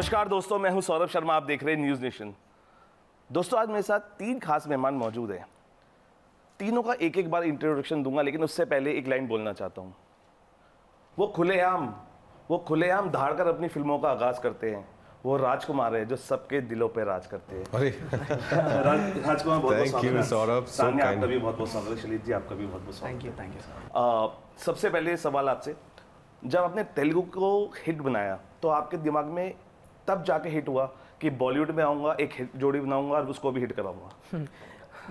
नमस्कार दोस्तों, मैं हूं सौरभ शर्मा। आप देख रहे हैं न्यूज़ नेशन। दोस्तों, आज मेरे साथ 3 खास मेहमान मौजूद हैं। तीनों का एक एक बार इंट्रोडक्शन दूंगा, लेकिन उससे पहले एक लाइन बोलना चाहता हूं। वो खुलेआम धाड़कर अपनी फिल्मों का आगाज करते हैं। वो राजकुमार है जो सबके दिलों पे राज करते हैं। अरे राजकुमार, बहुत बहुत थैंक यू सौरभ, सो सान्या, आपका काइंड। भी बहुत बहुत स्वागत है। शैलीज जी, आपका भी बहुत बहुत स्वागत है। थैंक यू सबसे पहले सवाल आपसे, जब आपने तेलुगु को हिट बनाया तो आपके दिमाग में तब जाके हिट हुआ कि बॉलीवुड में आऊँगा, एक हिट जोड़ी बनाऊंगा और उसको भी हिट कराऊंगा?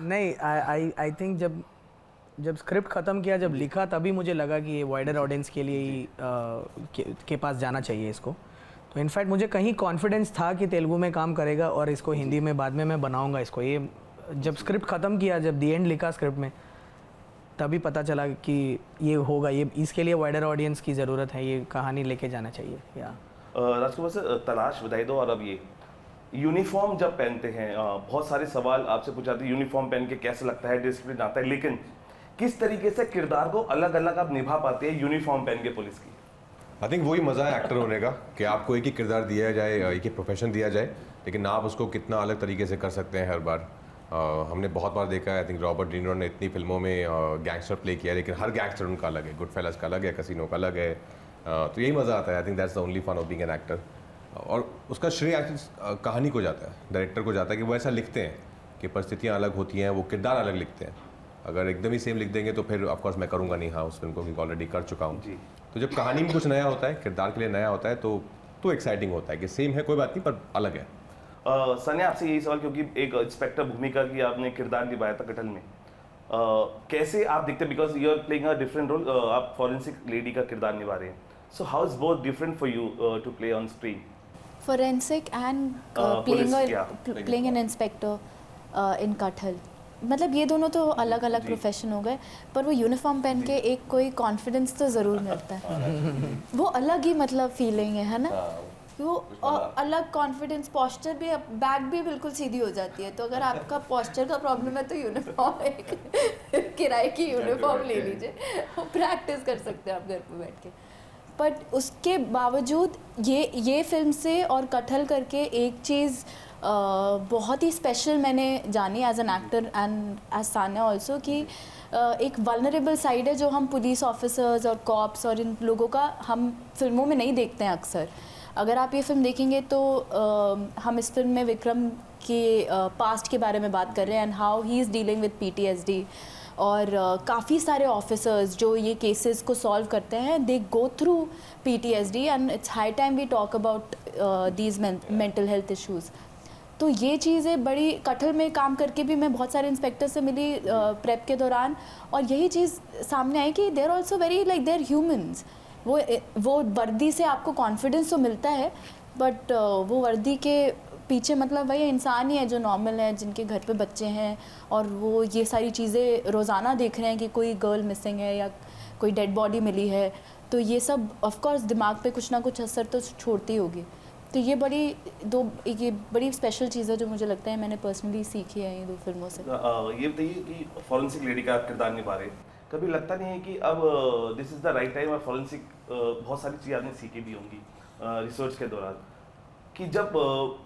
नहीं, आई थिंक जब स्क्रिप्ट ख़त्म किया, जब लिखा, तभी मुझे लगा कि ये वाइडर ऑडियंस के लिए ही के पास जाना चाहिए इसको। तो इनफैक्ट मुझे कहीं कॉन्फिडेंस था कि तेलुगु में काम करेगा और इसको हिंदी में बाद में मैं बनाऊंगा इसको। ये जब स्क्रिप्ट ख़त्म किया, जब दी एंड लिखा स्क्रिप्ट में, तभी पता चला कि ये होगा, ये इसके लिए वाइडर ऑडियंस की ज़रूरत है, ये कहानी लेके जाना चाहिए। या राजकुमार से तलाश बधाई दो। और अब ये यूनिफॉर्म जब पहनते हैं, बहुत सारे सवाल आपसे पूछा जाते हैं, यूनिफॉर्म पहन के कैसा लगता है, डिसिप्लिन आता है, लेकिन किस तरीके से किरदार को अलग अलग आप निभा पाते हैं यूनिफॉर्म पहन के पुलिस की? आई थिंक वही मज़ा है एक्टर होने का कि आपको एक ही किरदार दिया जाए, एक ही प्रोफेशन दिया जाए, लेकिन आप उसको कितना अलग तरीके से कर सकते हैं हर बार। हमने बहुत बार देखा है, I think Robert De Niro ने इतनी फिल्मों में गैंगस्टर प्ले किया है, लेकिन हर गैंगस्टर उनका अलग है। गुड फेलस का अलग है, कसिनो का अलग है। तो यही मज़ा आता है। I think that's the only fun of being an actor. और उसका श्रेय एक्चुअली कहानी को जाता है, डायरेक्टर को जाता है कि वो ऐसा लिखते हैं कि परिस्थितियाँ अलग होती हैं, वो किरदार अलग लिखते हैं। अगर एकदम ही सेम लिख देंगे तो फिर ऑफकोर्स मैं करूँगा नहीं, हाँ, उस फिल्म को क्योंकि ऑलरेडी कर चुका हूँ। तो जब कहानी में कुछ नया होता है, किरदार के लिए नया होता है, तो एक्साइटिंग होता है कि सेम है कोई बात नहीं पर अलग है। सान्या, आपसे यही सवाल, क्योंकि एक इंस्पेक्टर भूमिका की आपने किरदार निभाया था कटल में, कैसे आप दिखते, because you are playing a different role, आप फॉरेंसिक लेडी का किरदार निभा रहे हैं। So how is both different for you to play on screen? Forensic and playing an inspector in कटहल, मतलब ये दोनों तो अलग अलग प्रोफेशन हो गए, पर वो यूनिफॉर्म पहन के एक कोई कॉन्फिडेंस तो ज़रूर मिलता है। वो अलग ही मतलब फीलिंग है ना। वो अलग कॉन्फिडेंस, पोस्चर भी, बैक भी बिल्कुल सीधी हो जाती है। तो अगर आपका पोस्चर का प्रॉब्लम है तो यूनिफॉर्म, एक किराए की यूनिफॉर्म ले लीजिए, वो प्रैक्टिस कर सकते हैं आप घर पे बैठ के। बट उसके बावजूद ये फिल्म से और कटहल करके एक चीज़ बहुत ही स्पेशल मैंने जानी as an actor and as Sanya also, कि एक वल्नरेबल साइड है जो हम पुलिस ऑफिसर्स और कॉप्स और इन लोगों का हम फिल्मों में नहीं देखते हैं अक्सर। अगर आप ये फिल्म देखेंगे तो हम इस फिल्म में विक्रम के पास्ट के बारे में बात कर रहे हैं and how he is dealing with PTSD। और काफ़ी सारे ऑफिसर्स जो ये केसेस को सॉल्व करते हैं, they go through PTSD and it's high time we talk about these mental health issues. तो ये चीज़ें बड़ी, कटहल में काम करके भी मैं बहुत सारे इंस्पेक्टर से मिली प्रेप के दौरान, और यही चीज़ सामने आई कि they are also very like they are humans. वो वर्दी से आपको कॉन्फिडेंस तो मिलता है, बट वो वर्दी के पीछे मतलब वही इंसान ही है जो नॉर्मल है, जिनके घर पे बच्चे हैं, और वो ये सारी चीज़ें रोज़ाना देख रहे हैं कि कोई गर्ल मिसिंग है या कोई डेड बॉडी मिली है। तो ये सब ऑफ कोर्स दिमाग पे कुछ ना कुछ असर तो छोड़ती होगी। तो ये बड़ी स्पेशल चीज़ है जो मुझे लगता है मैंने पर्सनली सीखी है ये 2 फिल्मों से। ये बताइए कि फॉरेंसिक लेडी का आप किरदार निभा रहे हैं, कभी लगता नहीं है कि अब this is the right time? और फॉरेंसिक बहुत सारी चीज़ें आपने सीखी भी होंगी रिसर्च के दौरान, कि जब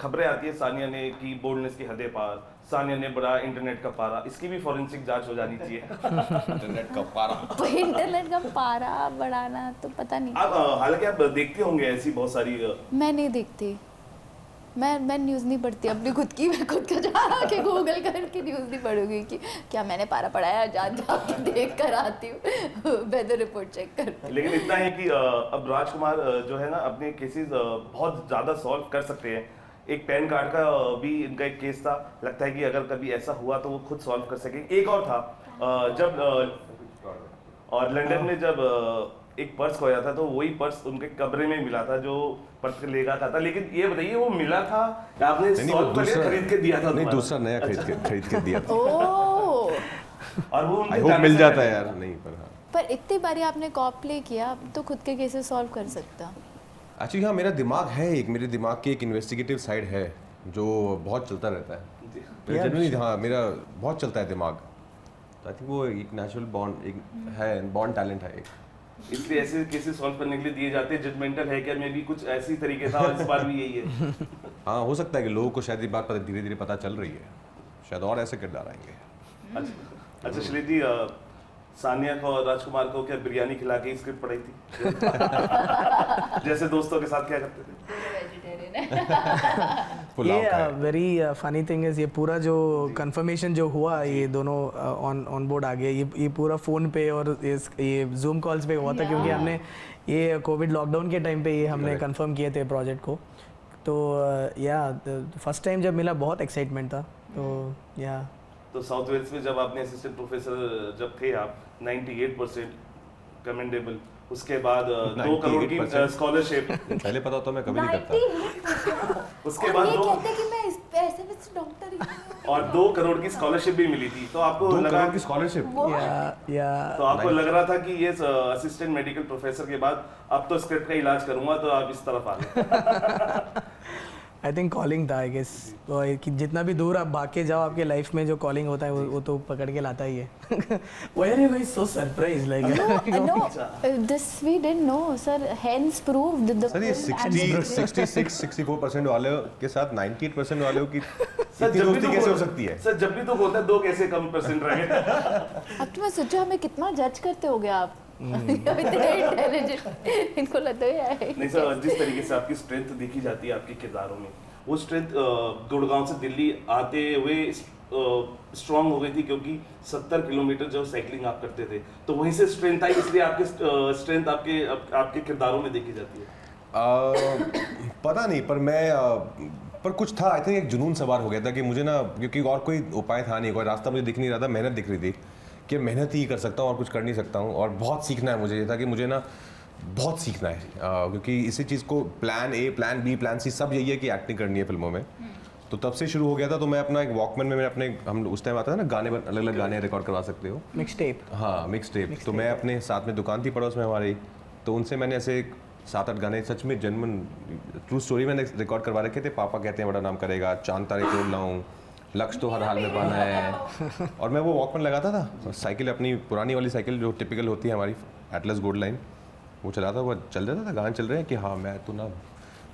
खबरें आती है सानिया ने कि बोल्डनेस की हदें पार, सानिया ने बड़ा इंटरनेट का पारा, इसकी भी फॉरेंसिक जांच हो जानी चाहिए। इंटरनेट का पारा इंटरनेट का पारा बढ़ाना तो पता नहीं। आप हालांकि आप देखते होंगे ऐसी बहुत सारी। मैं नहीं देखती, मैं न्यूज़ नहीं पढ़ती अपनी खुद की। मैं खुद का जा के गूगल करके न्यूज़ नहीं पढ़ूंगी कि क्या मैंने पारा पढ़ाया, जाके देख कर आती हूँ, वेदर रिपोर्ट चेक कर। लेकिन इतना है कि अब राजकुमार जो है ना, अपने केसेस बहुत ज़्यादा सॉल्व कर सकते हैं। एक पैन कार्ड का भी इनका एक केस था, लगता है कि अगर कभी ऐसा हुआ तो वो खुद सॉल्व कर सकेंगे। एक और था जब और लंदन में जब एक पर्स खोया था, तो वही पर्स उनके कमरे में मिला था जो पर्स लेगा था। लेकिन ये बताइए, वो मिला था, आपने सॉल्व कर लिया, खरीद के दिया था? नहीं, दूसरा नया खरीद के दिया था। और वो आई होप मिल जाता है यार। नहीं, पर हाँ, पर इतनी बारी आपने कॉप प्ले किया तो खुद के केसेस सॉल्व कर सकता। एक्चुअली हाँ, मेरा दिमाग है, मेरे दिमाग की एक इन्वेस्टिगेटिव साइड है जो बहुत चलता रहता है। जनरली हाँ, मेरा बहुत चलता है दिमाग। तो आई थिंक वो एक नेचुरल बॉन्ड, एक है बॉन्ड टैलेंट है एक। इसलिए ऐसे केसेस सॉल्व करने के लिए दिए जाते हैं। जजमेंटल है क्या, मैं भी कुछ ऐसी तरीके था और इस बार भी यही है। हाँ, हो सकता है कि लोगों को शायद ये बात धीरे धीरे पता चल रही है, शायद और ऐसे किरदार आएंगे। अच्छा श्री जी, सानिया को और राजकुमार को क्या बिरयानी खिला के स्क्रिप्ट पढ़ाई थी? जैसे दोस्तों के साथ क्या करते थे? ये वेरी फनी थिंग इज, ये पूरा जो कंफर्मेशन जो हुआ, ये दोनों ऑन बोर्ड आ गए, ये पूरा फ़ोन पे और ये जूम कॉल्स पे हुआ था, क्योंकि हमने ये कोविड लॉकडाउन के टाइम पे ये हमने कंफर्म किए थे प्रोजेक्ट को। तो या फर्स्ट टाइम जब मिला बहुत एक्साइटमेंट था। तो या तो साउथ वेल्स में जब आपने असिस्टेंट प्रोफेसर जब थे आप, 98% कमेंडेबल, उसके बाद 2 करोड़ की 98% स्कॉलरशिप, पहले पता होता मैं कभी नहीं करता। उसके बाद ये 2 कहते हैं कि मैं ऐसे में डॉक्टर ही हूं। और 2 करोड़ की स्कॉलरशिप भी मिली थी। तो आपको 2 लगा करोड़ की स्कॉलरशिप। या तो आपको लग रहा था कि ये असिस्टेंट मेडिकल प्रोफेसर के बाद अब तो स्क्रिप्ट का इलाज करूंगा, तो आप इस तरफ आ गए। आई थिंक कॉलिंग था, आई गेस, कि जितना भी दूर आप भाग के जाओ, आपके लाइफ में जो कॉलिंग होता है वो तो पकड़ के लाता ही है। Why are you guys so surprised? Like, No, this we didn't know, sir. Hence proved the. Sir ये 64% वाले के साथ 98% वालों की सर इतनी दोस्ती कैसे हो सकती है? सर जब भी तो होता है 2 कैसे कम परसेंट रहे? अब तो मैं सोचा हमें कितना जज करते होगे आप। इतने इंटेलिजेंट, इनको लगता है नहीं सर, जिस तरीके से आपकी स्ट्रेंथ देखी जाती है आपके किरदारों में, वो स्ट्रेंथ गुड़गांव से दिल्ली आते हुए स्ट्रांग हो गई थी, क्योंकि 70 किलोमीटर जो साइकिलिंग आप करते थे, तो वहीं से स्ट्रेंथ आई, इसलिए आपके स्ट्रेंथ आपके किरदारों में देखी जाती है। पता नहीं, पर मैं पर कुछ था, आई थिंक एक जुनून सवार हो गया था कि मुझे ना, क्योंकि और कोई उपाय था नहीं, कोई रास्ता मुझे दिख नहीं रहा था, मेहनत दिख रही थी कि मेहनत ही कर सकता हूँ और कुछ कर नहीं सकता हूँ, और बहुत सीखना है मुझे। ये था कि मुझे ना बहुत सीखना है, क्योंकि इसी चीज़ को plan A, plan B, plan C सब यही है कि एक्टिंग करनी है फिल्मों में। तो तब से शुरू हो गया था। तो मैं अपना एक वॉकमैन में, मैं अपने, हम उस टाइम आता था ना गाने, अलग अलग गाने रिकॉर्ड करवा सकते हो, मिक्स टेप। हाँ, मिक्स टेप। तो मैं अपने साथ में दुकान थी पड़ोस में हमारी, तो उनसे मैंने ऐसे 7-8 गाने, सच में जेन्युइन ट्रू स्टोरी मैंने रिकॉर्ड करवा रखे थे। पापा कहते हैं बड़ा नाम करेगा, चांद तारे तोड़ लाऊं, लक्ष्य तो हर हाल में पाना है। और मैं वो वॉकमैन लगाता था, साइकिल अपनी पुरानी वाली साइकिल जो टिपिकल होती है हमारी, एटलस गोल्ड लाइन, वो चलाता हुआ चल जाता था, गाने चल रहे हैं कि हाँ मैं तो ना,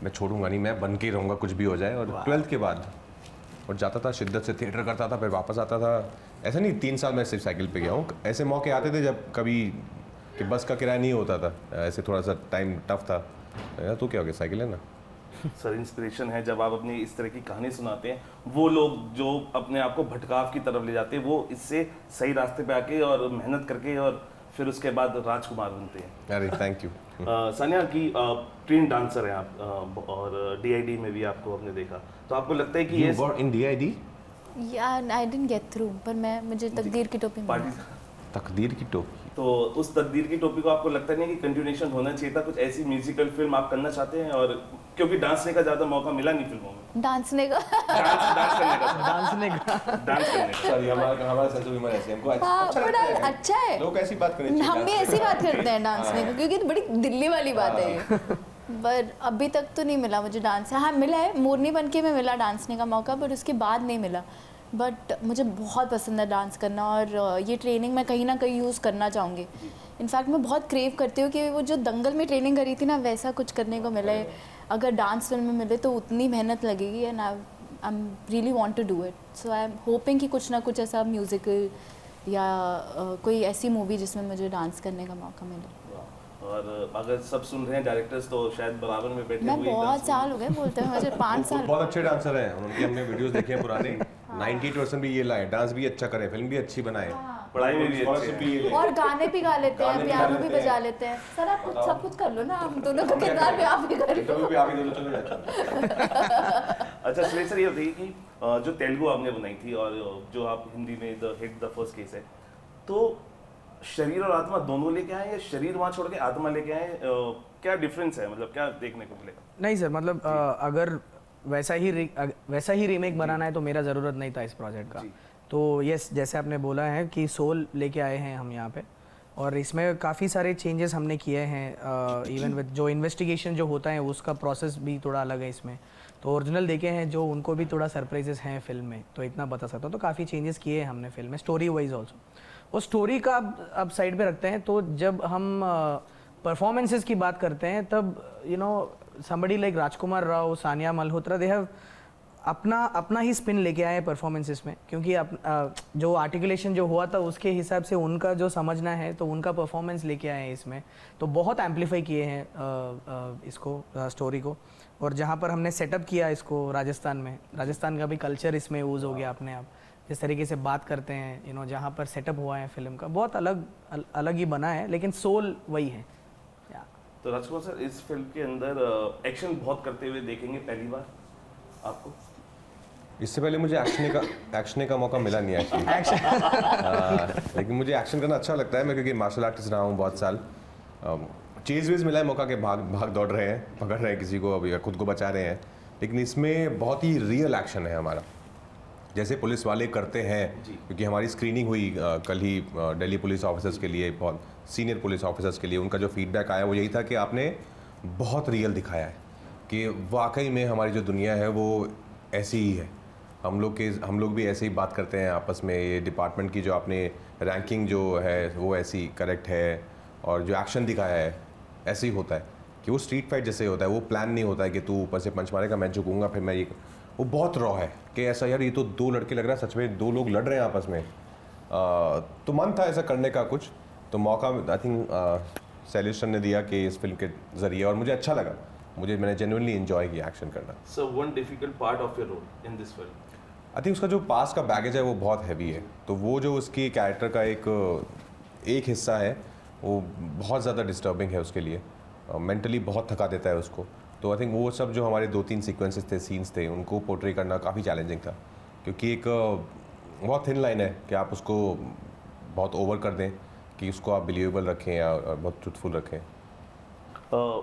मैं छोड़ूंगा नहीं, मैं बन के रहूँगा कुछ भी हो जाए। और 12th के बाद और जाता था, शिद्दत से थिएटर करता था, फिर वापस आता था। ऐसा नहीं 3 साल मैं सिर्फ साइकिल पे गया हूँ। ऐसे मौके आते थे जब कभी कि बस का किराया नहीं होता था, ऐसे थोड़ा सा टाइम टफ था, तो क्या हो गया, साइकिल है ना। सर इंस्पिरेशन है जब आप अपनी इस तरह की कहानी सुनाते हैं, वो लोग जो अपने आप को भटकाव की तरफ ले जाते हैं, वो इससे सही रास्ते पे आके और मेहनत करके और फिर उसके बाद राजकुमार बनते हैं। अरे थैंक यू। सानिया की ट्रेन डांसर हैं आप, और DID में भी आपको हमने देखा, तो आपको लगता है कि ये इन DID? Yeah, I didn't get through, पर मुझे तकदीर की टोपी मिली। पार्टी, तकदीर की टोपी। तो उस तकदीर की टोपी को आपको लगता नहीं कि कंटिन्यूएशन होना चाहिए था, कुछ ऐसी म्यूजिकल फिल्म आप करना चाहते हैं? और क्योंकि डांसने का ज्यादा मौका मिला नहीं फिल्मों में, डांसने का डांस करने का। सॉरी, हमारा सेंस ऑफ ह्यूमर ऐसे हमको हाँ, अच्छा बड़ा लगता है। अच्छा है। लोग ऐसी बात करें, हम भी ऐसी बात करते हैं डांसने को, क्योंकि तो बड़ी दिल्ली वाली बात है ये। पर अभी तक तो नहीं मिला मुझे डांस। हाँ मिला है, मोरनी बनके में मिला डांसने का मौका, पर उसके बाद नहीं मिला। बट मुझे बहुत पसंद है डांस करना, और ये ट्रेनिंग मैं कहीं ना कहीं यूज़ करना चाहूँगी। इनफैक्ट मैं बहुत क्रेव करती हूँ कि वो जो दंगल में ट्रेनिंग करी थी ना, वैसा कुछ करने को मिले। अगर डांस फिल्म में मिले तो उतनी मेहनत लगेगी, and I am really want to do it. So I am hoping कि कुछ ना कुछ ऐसा म्यूज़िकल या कोई ऐसी मूवी जिसमें मुझे डांस करने का मौका मिले। और अगर सब सुन रहे हैं डायरेक्टर्स, तो शायद बराबर में बैठे मैं हुए बहुत साल हो गए बोलते हैं, मुझे 5 साल। बहुत अच्छे डांसर हैं, उनकी हमने वीडियोस देखे हैं पुराने। 98% भी ये लाए, डांस भी अच्छा करें, फिल्म भी अच्छी बनाए, पढ़ाई में भी अच्छे हैं। और गाने भी गा लेते हैं, गाने भी पियानो गा भी लेते बजा हैं। लेते हैं। सर आप कुछ सब कुछ कर लो ना, हम दोनों का किरदार भी आप ही कर लो। इंटरव्यू भी आप ही दोनों चलो जाते। अच्छा सुरेश सर, ये बताइए कि जो तेलुगु आपने बनाई थी और जो आप हिंदी में the hit the first case है, तो शरीर और आत्मा दोनों लेके आए या शरीर वहाँ छोड़ के आत्मा लेके आए? क्या डिफरेंस है, मतलब क्या देखने को मिलेगा? नहीं सर, मतलब अगर वैसा ही रीमेक बनाना है तो मेरा ज़रूरत नहीं था इस प्रोजेक्ट का। तो यस, जैसे आपने बोला है कि सोल लेके आए हैं हम यहाँ पे, और इसमें काफ़ी सारे चेंजेस हमने किए हैं। इवन विद जो इन्वेस्टिगेशन जो होता है उसका प्रोसेस भी थोड़ा अलग है इसमें। तो ओरिजिनल देखे हैं जो, उनको भी थोड़ा सरप्राइजेस हैं फिल्म में, तो इतना बता सकता हूँ। तो काफ़ी चेंजेस किए हैं हमने फिल्म में, स्टोरी वाइज ऑल्सो। वो स्टोरी का अब साइड पे रखते हैं। तो जब हम परफॉर्मेंसेस की बात करते हैं तब somebody like Rajkumar Rao, Sania Malhotra, they have अपना ही स्पिन लेके आए परफॉर्मेंसेस में, क्योंकि जो आर्टिकुलेशन जो हुआ था उसके हिसाब से उनका जो समझना है तो उनका परफॉर्मेंस लेके आए हैं इसमें, तो बहुत एम्पलीफाई किए हैं इसको स्टोरी को। और जहाँ पर हमने सेटअप किया इसको राजस्थान में, राजस्थान का भी कल्चर इसमें यूज़ हो गया अपने आप, जिस तरीके से बात करते हैं जहाँ पर सेटअप हुआ है फिल्म का, बहुत अलग ही बना है, लेकिन सोल वही है। तो राजकुमार सर, इस फिल्म के अंदर एक्शन बहुत करते हुए देखेंगे पहली बार आपको? इससे पहले मुझे एक्शन का मौका मिला नहीं एक्चुअली, लेकिन मुझे एक्शन करना अच्छा लगता है। मैं क्योंकि मार्शल आर्टिस्ट रहा हूँ बहुत साल, चेज वेज मिला है मौका के, भाग दौड़ रहे हैं, पकड़ रहे हैं किसी को, अभी खुद को बचा रहे हैं, लेकिन इसमें बहुत ही रियल एक्शन है हमारा, जैसे पुलिस वाले करते हैं। क्योंकि हमारी स्क्रीनिंग हुई कल ही दिल्ली पुलिस ऑफिसर्स के लिए, बहुत सीनियर पुलिस ऑफिसर्स के लिए, उनका जो फीडबैक आया वो यही था कि आपने बहुत रियल दिखाया है, कि वाकई में हमारी जो दुनिया है वो ऐसी ही है, हम लोग भी ऐसे ही बात करते हैं आपस में, ये डिपार्टमेंट की जो आपने रैंकिंग जो है वो ऐसी करेक्ट है, और जो एक्शन दिखाया है ऐसे ही होता है, कि वो स्ट्रीट फाइट जैसे होता है, वो प्लान नहीं होता है कि तू ऊपर से पंच मारेगा, मैं झुकूंगा फिर मैं ये, वो बहुत रॉ है कि ऐसा यार ये तो दो लड़के लग रहा है, सच में दो लोग लड़ रहे हैं आपस में। तो मन था ऐसा करने का कुछ, तो मौका आई थिंक सैल्यूशन ने दिया कि इस फिल्म के ज़रिए, और मुझे अच्छा लगा, मैंने जेन्युइनली एंजॉय किया एक्शन करना। So one difficult part of your role in this film? I think उसका जो पास का बैगेज है वो बहुत हैवी है, तो वो जो उसकी कैरेक्टर का एक हिस्सा है वो बहुत ज़्यादा डिस्टर्बिंग है उसके लिए, मेंटली बहुत थका देता है उसको। तो आई थिंक वो सब जो हमारे 2-3 सीक्वेंसेस थे, सीन्स थे, उनको पोर्ट्रे करना काफ़ी चैलेंजिंग था, क्योंकि एक बहुत थिन लाइन है कि आप उसको बहुत ओवर कर दें, कि उसको आप बिलीवेबल रखें या बहुत ट्रूथफुल रखें।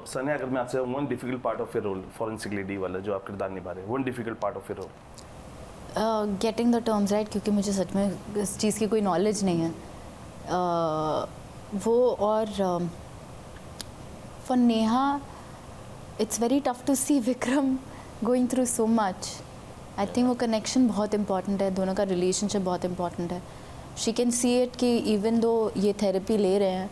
सनिया, अगर मैं आपसे one difficult part of your role, forensic lady वाला जो आप किरदार निभा रहे हैं, one difficult part of your role? Getting the terms right, क्योंकि मुझे सच में इस चीज़ की कोई नॉलेज नहीं है, वो, और for Neha it's very tough to see Vikram going through so much. I think वो कनेक्शन बहुत इंपॉर्टेंट है, दोनों का रिलेशनशिप बहुत इंपॉर्टेंट है। शी कैन सी इट कि इवन दो ये थेरेपी ले रहे हैं,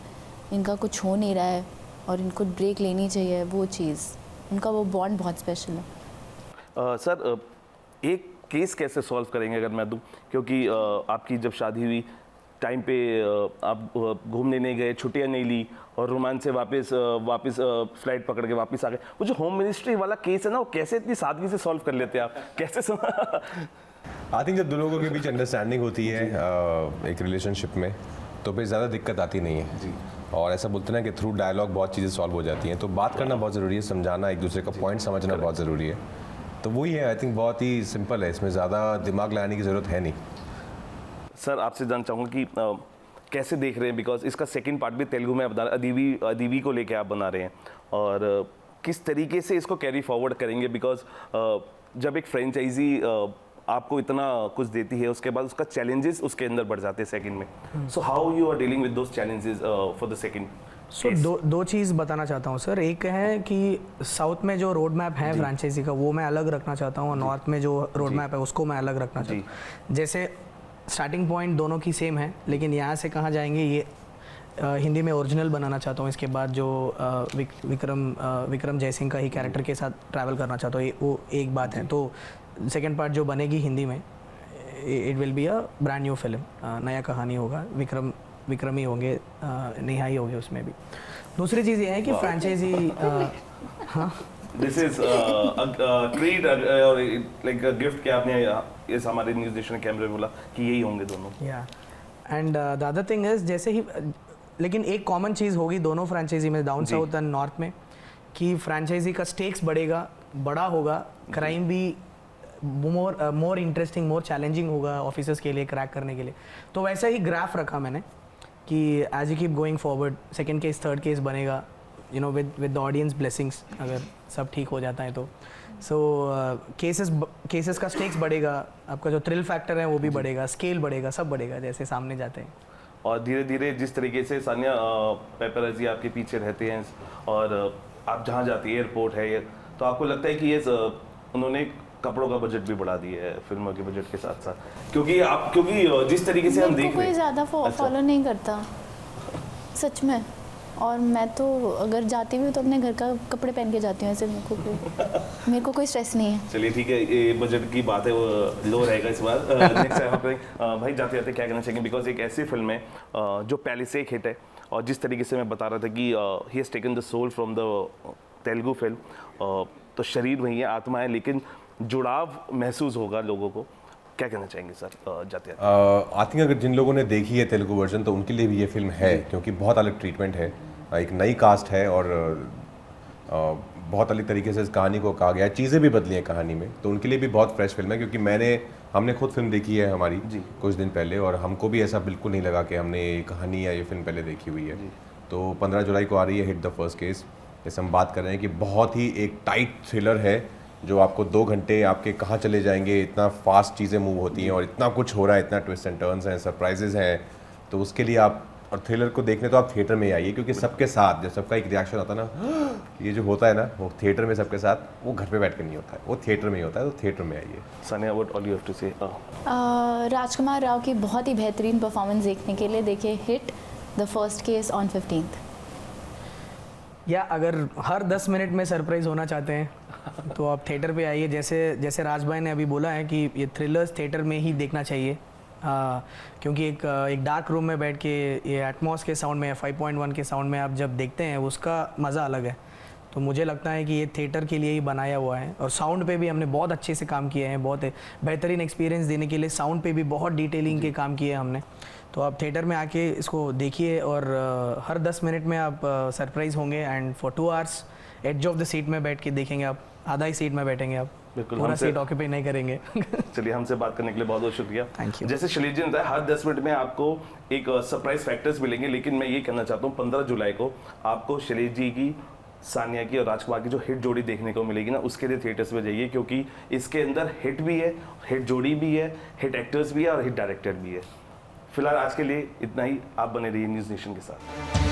इनका कुछ हो नहीं रहा है और इनको ब्रेक लेनी चाहिए, वो चीज़, उनका वो बॉन्ड बहुत स्पेशल है। सर, एक केस कैसे सॉल्व करेंगे अगर मैं दूं, क्योंकि आपकी जब शादी हुई टाइम पे आप घूमने नहीं गए, छुट्टियां नहीं ली, और रोमांस से वापस फ्लाइट पकड़ के वापस आ गए, वो जो होम मिनिस्ट्री वाला केस है ना, वो कैसे इतनी सादगी से सॉल्व कर लेते हैं आप, कैसे? आई थिंक जब दो लोगों के बीच अंडरस्टैंडिंग होती है एक रिलेशनशिप में, तो फिर ज़्यादा दिक्कत आती नहीं है जी। और ऐसा बोलते हैं कि थ्रू डायलॉग बहुत चीज़ें सॉल्व हो जाती हैं, तो बात करना बहुत ज़रूरी है, समझाना, एक दूसरे का पॉइंट समझना बहुत ज़रूरी है, तो वही है। आई थिंक बहुत ही सिंपल है, इसमें ज़्यादा दिमाग लगाने की ज़रूरत है नहीं। सर, आपसे जानना चाहूँगा कि कैसे देख रहे हैं, बिकॉज इसका सेकंड पार्ट भी तेलुगु में बना, अदीवी को लेके आप बना रहे हैं, और किस तरीके से इसको कैरी फॉरवर्ड करेंगे, बिकॉज जब एक फ्रेंचाइजी आपको इतना कुछ देती है, उसके बाद उसका चैलेंजेस उसके अंदर बढ़ जाते हैं सेकंड में, so how you are dealing with those challenges for the second? So दो चीज़ बताना चाहता हूँ सर। एक है कि साउथ में जो रोड मैप है फ्रेंचाइजी का, वो मैं अलग रखना चाहता हूँ, और नॉर्थ में जो रोड मैप है उसको मैं अलग रखना चाहता हूँ। जैसे स्टार्टिंग पॉइंट दोनों की सेम है, लेकिन यहाँ से कहाँ जाएंगे ये हिंदी में ओरिजिनल बनाना चाहता हूँ। इसके बाद जो विक्रम जयसिंह का ही कैरेक्टर के साथ ट्रैवल करना चाहता हूँ, वो एक बात है। तो सेकेंड पार्ट जो बनेगी हिंदी में, it will be a brand new film, नया कहानी होगा, विक्रम ही होंगे, नेहा ही होंगे उसमें भी। दूसरी चीज़ ये है कि फ्रेंचाइजी, हाँ, दिस इज ट्रीट और लाइक अ गिफ्ट कि आपने इस हमारे न्यूज़ नेशन कैमरे में बोला कि यही होंगे दोनों। या and the other thing is, जैसे ही, लेकिन एक कॉमन चीज़ होगी दोनों फ्रेंचाइजी में, डाउन साउथ एंड नॉर्थ में, कि फ्रेंचाइजी का स्टेक्स बढ़ेगा, बड़ा होगा, क्राइम भी मोर इंटरेस्टिंग, मोर चैलेंजिंग होगा ऑफिसर्स के लिए क्रैक करने के लिए। तो वैसा ही ग्राफ रखा मैंने कि as you keep going forward, second case third case बनेगा, विद द ऑडियंस ब्लेसिंग्स, अगर सब ठीक हो जाता है तो। सो केसेस का स्टेक्स बढ़ेगा, आपका जो थ्रिल फैक्टर है वो भी बढ़ेगा, स्केल बढ़ेगा, सब बढ़ेगा जैसे सामने जाते हैं। और धीरे धीरे जिस तरीके से सानिया पेपरजी आपके पीछे रहते हैं, और आप जहाँ जाती है एयरपोर्ट है, तो आपको लगता है कि ये उन्होंने कपड़ों का बजट भी बढ़ा दिया है फिल्मों के बजट के साथ साथ, क्योंकि जिस तरीके से हम देख रहे हैं, कोई ज़्यादा फॉलो नहीं करता सच में। और मैं तो अगर जाती भी हूँ तो अपने घर का कपड़े पहन के जाती हूँ, ऐसे मेरे को कोई स्ट्रेस नहीं है। चलिए ठीक है, ये बजट की बात है, वो लो रहेगा इस बार। नेक्स्ट भाई जाते जाते क्या कहना चाहेंगे, बिकॉज एक ऐसी फिल्म है जो पहले से एक हिट है, और जिस तरीके से मैं बता रहा था कि he has taken the soul from the Telugu film, तो शरीर वही है, आत्मा है, लेकिन जुड़ाव महसूस होगा लोगों को। क्या कहना चाहेंगे सर जाते जाते? आई थिंक अगर जिन लोगों ने देखी है तेलुगु वर्जन तो उनके लिए भी ये फिल्म है, क्योंकि बहुत अलग ट्रीटमेंट है, एक नई कास्ट है, और बहुत अलग तरीके से इस कहानी को कहा गया है, चीज़ें भी बदली हैं कहानी में, तो उनके लिए भी बहुत फ्रेश फिल्म है। क्योंकि हमने खुद फिल्म देखी है हमारी कुछ दिन पहले, और हमको भी ऐसा बिल्कुल नहीं लगा कि हमने ये कहानी या ये फिल्म पहले देखी हुई है। तो 15 जुलाई को आ रही है हिट द फर्स्ट केस, जैसे हम बात कर रहे हैं कि बहुत ही एक टाइट थ्रिलर है, जो आपको 2 घंटे आपके कहाँ चले जाएंगे, इतना फास्ट चीज़ें मूव होती हैं और इतना कुछ हो रहा है, इतना ट्विस्ट एंड टर्न्स हैं, सरप्राइजेज हैं, तो उसके लिए आप, और थ्रिलर को देखने तो आप थिएटर में ही आइए, क्योंकि सबके साथ जब सबका एक रिएक्शन आता है ना, ये जो होता है ना, वो थिएटर में सबके साथ, वो घर पे बैठ कर नहीं होता है, वो थिएटर में ही होता है, तो थिएटर में आइए। Sanya, what all you have to say? Rajkummar Rao की बहुत ही बेहतरीन परफॉर्मेंस देखने के लिए देखिए hit the first case on 15th। या अगर हर 10 मिनट में सरप्राइज होना चाहते हैं तो आप थिएटर पे आइए। जैसे राज भाई ने अभी बोला है कि ये थ्रिलर्स थिएटर में ही देखना चाहिए, क्योंकि एक डार्क रूम में बैठ के ये एटमॉस के साउंड में, 5.1 के साउंड में आप जब देखते हैं उसका मज़ा अलग है। तो मुझे लगता है कि ये थिएटर के लिए ही बनाया हुआ है, और साउंड पे भी हमने बहुत अच्छे से काम किए हैं, बहुत बेहतरीन एक्सपीरियंस देने के लिए साउंड पे भी बहुत डिटेलिंग के काम किए हमने। तो आप थिएटर में आके इसको देखिए, और हर 10 मिनट में आप सरप्राइज होंगे, and for 2 hours edge of the seat में बैठ के देखेंगे आप, आधा ही सीट में बैठेंगे आप, बिल्कुल, पूरा सीट ऑक्यूपाई नहीं करेंगे। चलिए, हमसे बात करने के लिए बहुत बहुत शुक्रिया। Thank you. जैसे शैलेश जी ने बताया, हर 10 मिनट में आपको एक सरप्राइज फैक्टर्स मिलेंगे, लेकिन मैं ये कहना चाहता हूँ 15 जुलाई को आपको शैलेश जी की, सानिया की और राजकुमार की जो हिट जोड़ी देखने को मिलेगी ना, उसके लिए थिएटर्स में जाइए, क्योंकि इसके अंदर हिट भी है, हिट जोड़ी भी है, हिट एक्टर्स भी है और हिट डायरेक्टर भी है। फिलहाल आज के लिए इतना ही, आप बने रहिए न्यूज़ नेशन के साथ।